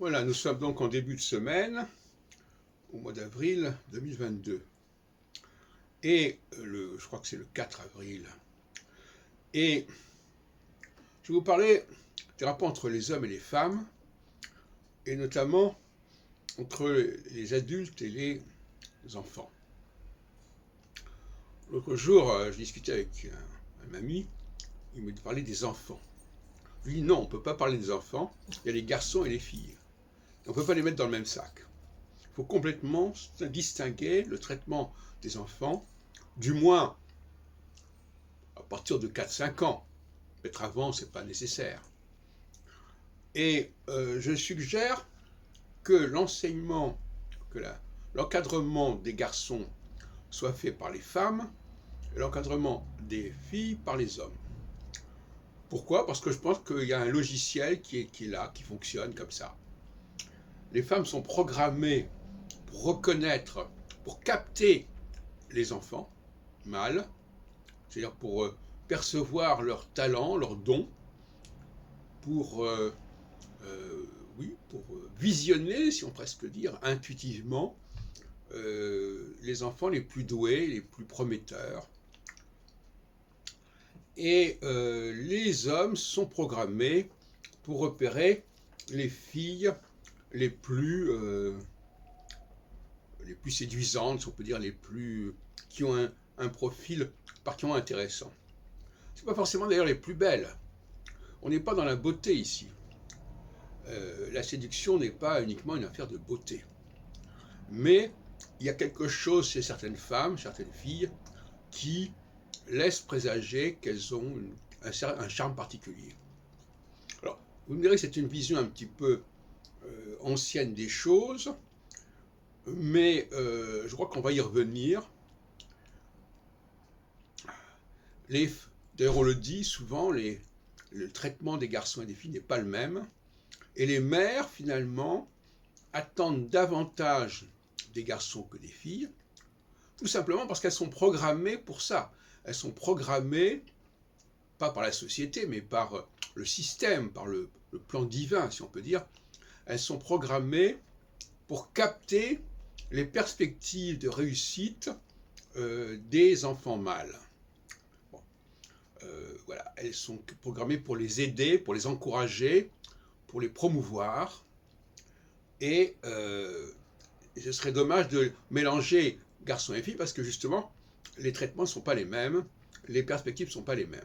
Voilà, nous sommes donc en début de semaine, au mois d'avril 2022. Et je crois que c'est le 4 avril. Et je vais vous parler des rapports entre les hommes et les femmes, et notamment entre les adultes et les enfants. L'autre jour, je discutais avec un ami, il me parlait des enfants. Je lui dis non, on ne peut pas parler des enfants, il y a les garçons et les filles. On ne peut pas les mettre dans le même sac. Il faut complètement distinguer le traitement des enfants, du moins à partir de 4-5 ans. Peut-être avant, ce n'est pas nécessaire. Et je suggère que l'enseignement, que l'encadrement des garçons soit fait par les femmes et l'encadrement des filles par les hommes. Pourquoi? Parce que je pense qu'il y a un logiciel qui est là, qui fonctionne comme ça. Les femmes sont programmées pour reconnaître, pour capter les enfants mâles, c'est-à-dire pour percevoir leurs talents, leurs dons, pour visionner, si on presque dire, intuitivement, les enfants les plus doués, les plus prometteurs. Et les hommes sont programmés pour repérer les filles les plus séduisantes, si on peut dire, qui ont un profil particulièrement intéressant. Ce n'est pas forcément d'ailleurs les plus belles. On n'est pas dans la beauté ici. La séduction n'est pas uniquement une affaire de beauté. Mais il y a quelque chose chez certaines femmes, certaines filles, qui laisse présager qu'elles ont un charme particulier. Alors, vous me direz que c'est une vision un petit peu ancienne des choses, mais je crois qu'on va y revenir. D'ailleurs, on le dit souvent, le traitement des garçons et des filles n'est pas le même. Et les mères, finalement, attendent davantage des garçons que des filles, tout simplement parce qu'elles sont programmées pour ça. Elles sont programmées, pas par la société, mais par le système, par le plan divin, si on peut dire. Elles sont programmées pour capter les perspectives de réussite des enfants mâles. Bon. Voilà, elles sont programmées pour les aider, pour les encourager, pour les promouvoir. Et ce serait dommage de mélanger garçons et filles parce que justement, les traitements ne sont pas les mêmes, les perspectives ne sont pas les mêmes.